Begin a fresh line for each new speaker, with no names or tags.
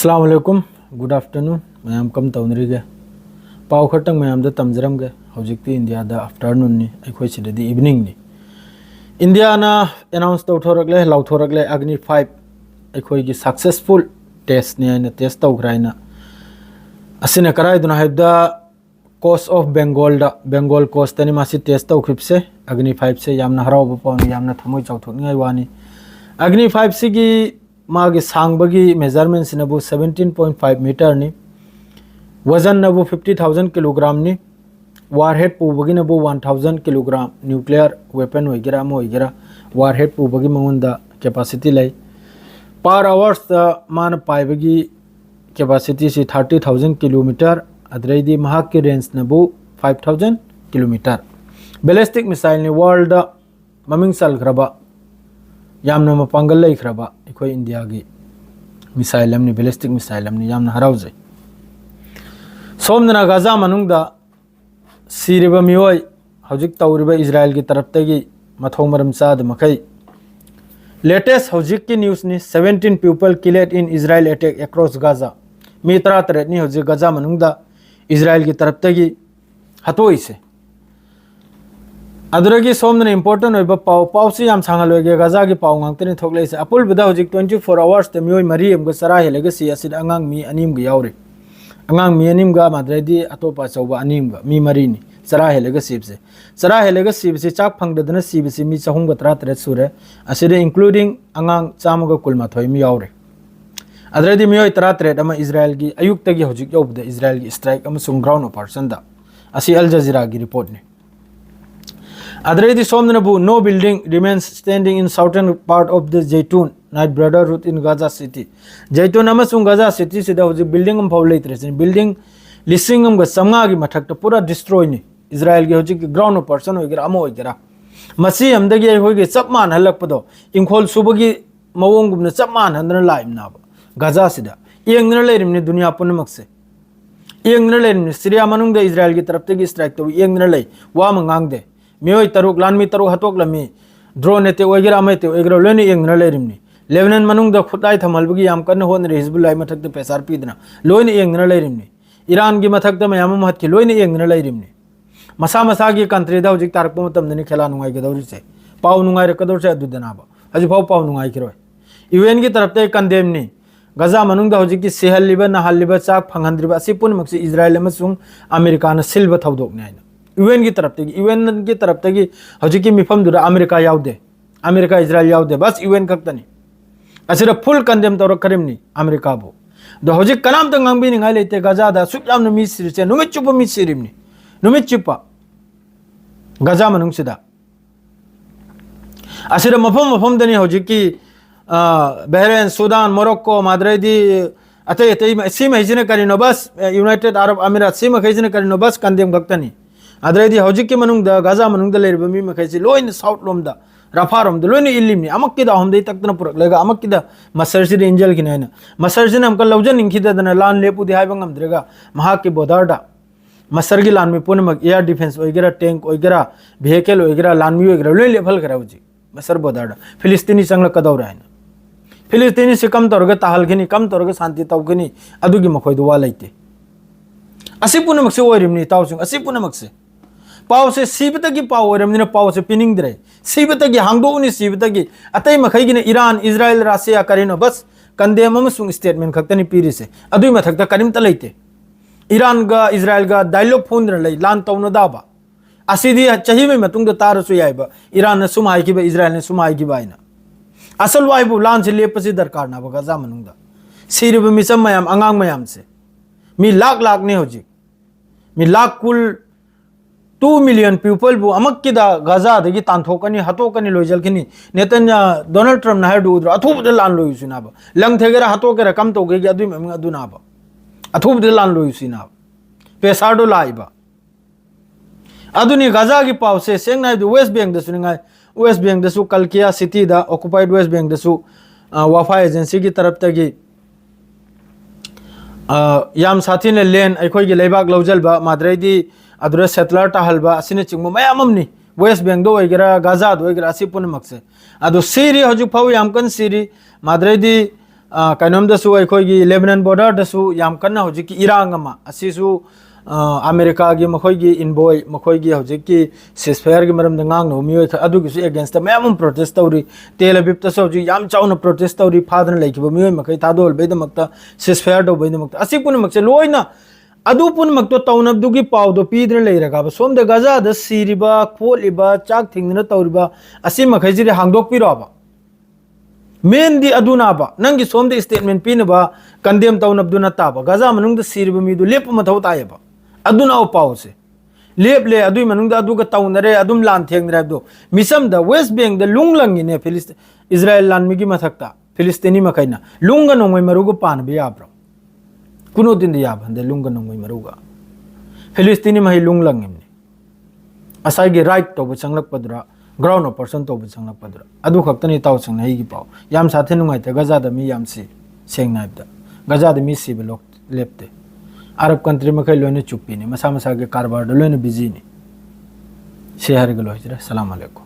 अस्सलाम वालेकुम good afternoon ma'am कम तौनरीगे पाव खटंग मैम द तमजरमगे हौजिकती इंडिया द आफ्टरनून नि अखोय सिददी इवनिंग नि इंडिया ना अनाउंस तौथोरगले लाउथोरगले अग्नि 5 अखोय गी सक्सेसफुल टेस्ट ने ना टेस्ट तौग्राइना असिना कराय दुना हैदा कोस्ट ऑफ बेंगल कोस्ट तनि मासी टेस्ट तौखिबसे अग्नि 5 से यामना हराव पावनि यामना थमोय चाउथोकनिय वानी अग्नि 5 सिगी मागे सांगबगी मेजरमेंट सिनबु 17.5 मीटर नि वजन नबु 50,000 किलोग्राम नि वारहेड पुबगी नबु 1000 किलोग्राम न्यूक्लियर वेपन होइगेरा मो होइगेरा वारहेड पुबगी मंगुंदा कैपेसिटी लै पर आवर्स मान पाइबगी कैपेसिटी से 30,000 किलोमीटर अद्रैदी महाक की range Nabu 5,000 kilometre ballistic missile नि वर्ल्ड ममिंग सलग्रबा यामना मपांगल लैख्रबा अखोय इंडिया की मिसाइल हमनी बैलिस्टिक मिसाइल हमनी यामना हराउजै सोमदना गाजा मनुंगदा सिरिबा मियोय हौजिक तौरिबा इजराइल की तरफ तगी मथौ मरम चाद मखै लेटेस्ट हौजिक की न्यूज़ नि 17 people killed in Israel attack across Gaza मी 33 नि हौजिक गाजा मनुंगदा इजराइल की तरफ तगी हतोइसे अदुरगी सोमदना इंपोर्टेंट होइबा पाव से याम सांगलोगे गाजा की पाव गांगतनि थोकलेसे अपुलबदा हौजिक 24 आवर्स ते मियोय मरी एमगा सरा हेलगा सी असिद अंगांग मी अनिम ग यावरे अंगांग मी अनिम गा माद्रेदी अतोपा चौबा अनिम ग मी मरीनी सरा हेलगा सीबसे चाक फंगदना सीबसे मी चहुम ग 33 सुरे असिदे इंक्लूडिंग अंगांग चामगा कुलमाथोय मी यावरे अद्रेदी मियोय 33 अमा इजराइल की अयुक तगी हौजिक यौबदा इजराइल की स्ट्राइक अमा सुम ग्राउंड ऑपरेशन दा असि अल जजीरा की रिपोर्ट ने अद्रेदी सोमनबु नो building remains standing in southern part of the Zeitoun neighbourhood in Gaza city Zeitoun अमसुंग गाजा सिटी सिदा हौजि बिल्डिंग अम फावलेत्रेसिन बिल्डिंग लिसिंग अम ग समगा की मथक पूरा डिस्ट्रॉय नि इजराइल के हौजि ग्राउंड ऑपरेशन होइगरा अम होइगरा मसी हमदगी होइगे चप मान हलकपदो इंखोल सुबगी मवोंग गुमना चप मान हंदना लाइम नाब गाजा सिदा येंगना लेरिमनि दुनिया पुनमक से येंगना लेरिमनि सीरिया मनुंग द इजराइल की तरफ तगी स्ट्राइक तो येंगना ले वा मंगांग दे मियोय तरुक लानमी तरुक हतोक लमी ड्रोन एते ओइगरा अमेते ओइगरा लोनी येंगना लेरिमनि लेबनान मनुंग द खुदाई थमलबगी याम कन होन हिजबुल्लाह मथक द पेसार पीदना लोनी येंगना लेरिमनि ईरान की मथक द मयाम महत की लोनी येंगना लेरिमनि मसा मसा की कंट्री दा हजिक तारक मतम दनि खेला नुंगाई गदौरि से पाव नुंगाई रकदौर से अदुदनाबा हजि फाव पाव नुंगाई किरोय यूएन की तरफ ते कंडेमनि गाजा मनुंग द हजिक की सेहलिबा नहलिबा चाक फंगहंद्रिबा असि पुनमक से इजराइल अमसुंग अमेरिका न सिल्वा थौदोकने आइना यूएन की तरफ तगी हजिक की मिफम दुरा अमेरिका यावदे अमेरिका इजराइल यावदे बस यूएन खक्तनी असिरा फुल कंडेम तौर करिमनी अमेरिका बो दो हजिक कनाम त ngangbini ngai leite gaza da सुक यामन मी सिरिसे नुमित चुप मी सिरिमनी नुमित चुप गाजा मनुंग सिदा असिरा मफम दनी हजिक की बहरेन सूडान मोरक्को माद्रेदी अते अते सीम हिजने करिनो बस यूनाइटेड अरब अमीरात सीम हिजने करिनो बस कंडेम खक्तनी अद्रेदी हौजिक के मनुंग द गाजा मनुंग द लेरिबा मी मखैसि लोइन साउथ लोम द रफा रोम द लोइन इलिमनी अमक की द हमदे तकतना पुरक लेगा अमक की द मसरसि इंजल की नैना मसरसि हमका लवजन इंखि दना लान लेपु दि हाइबा ngam महा के बोदार दा मसर की लान में पुनमक एयर डिफेंस ओइगरा टैंक ओइगरा व्हीकल ओइगरा लान मी ओइगरा लोइन लेवल करा उजी मसर बोदार दा फिलिस्तीनी संग कदौर है फिलिस्तीनी से कम तौरगा ताहलगनी कम तौरगा शांति तौगनी अदुगी मखोय दुवा लैते असि पुनमक से ओरिमनी ताउसुंग असि पुनमक से पाव से सीबतगी पाव ओरमनिना पाव से पिनिंग दरे सीबतगी हांगदोउनी सीबतगी अतै मखैगिने ईरान इजराइल रसिया करिनो बस कंदेम अमसुंग स्टेटमेंट खक्तनी पीरी से अदुई मथक्ता करिम त लैते ईरान गा इजराइल गा डायलॉग फोन लै लान तौनो दाबा असिदी चही में मतुंग द तारसु याइबा ईरान न सुमाई किबा इजराइल न सुमाई किबा आइना असल वाइबु लान से लेपसि दरकार ना गाजा मनुंग द सिरिब मिसम मयाम अंगांग मयाम से मी लाख ने होजी मी लाख कुल 2 मिलियन पीपल बु अमक की दा गाजा दगी तांथोकनी हतोकनी लोइजलखनी नेतन्या डोनाल्ड ट्रम्प ना हेडु उद्र अथुब लान लोइसिनाब लंग थेगरा हतोकेरा कम तोगे कि अदुई मम अदुनाब अथुब लान लोइसिनाब पेसाडो लाइबा अदुनी गाजा की पाव से सेंगना वेस्ट बैंक दसुनिंगाय वेस्ट बैंक दसु कलकिया सिटी दा ऑक्युपाइड वेस्ट बैंक दसु वाफा एजेंसी की तरफ तगी याम साथी ने लेन अखोई की लेबाक लौजलबा माद्रेदी अदुरे सेटलर ताहलबा असिने चिंगमो मयाममनी वेस्ट बैंक दो ओइगरा गाजा दो ओइगरा असि पुनमक से अदु सीरी हजु फाउ याम कन सीरी माद्रेदी कनोमदसु अखोगी लेबनान बॉर्डर दसु याम कन्ना होजिकी इरांग अमा असिसु अमेरिका की मखोगी इनबॉय मखोगी होजिकी सिसफायर की मरम दंगांग नो मियो अदुगिसु अगेंस्ट मैम प्रोटेस्ट तौरी तेल अबिब तसु होजि याम चाउना प्रोटेस्ट तौरी फादन लेखिबो मियो मखै तादोल बेदमक्ता सिसफायर दो बेदमक्ता असि पुनमक्से लोइना अदु पुनमक्तो तौनबदुगी पावदो पीदन लेरगा सोमदे गजा द सीरिबा खोलिबा चाक थिंगना तौरिबा असि मखैजिरे हांगदोक पिरोबा मेन दी अदुनाबा नंगी सोमदे स्टेटमेंट पीनबा कंडेम तौनबदुना ताबा गजा मनुंग द सीरिबा मिदु लेप मथौ तायबा अदुना पाव से लेप ले अदुई मनुंग द अदुगा तौनरे अदुम लान थेंगरे दो मिसम द वेस्ट बैंक द लुंगलंगिने फिलिस्तीन इजराइल लान मिगी मथक्ता फिलिस्तीनी मखैना लुंगा नोंगै मरुगो पानबे याब्रो कुनो दिन द याबंदे लुंगा नोंगै मरुगा फिलिस्तीनी महि लुंगलंगिमने असाइगे राइट तोब चंगलक पदरा ग्राउंड ऑपरेशन तोब चंगलक पदरा अदु खक्तनी ताव संग नहिगी पाव याम साथे नुंगाइते गजा द मी याम सी सेंग नाइबदा गजा द मी सी बेलोक लेपते अरब कंट्री मखै लोने चुप्पी ने मसा मसा के कारबार लोने बिजी ने शेहर गलो हजरा सलाम अलैकुम।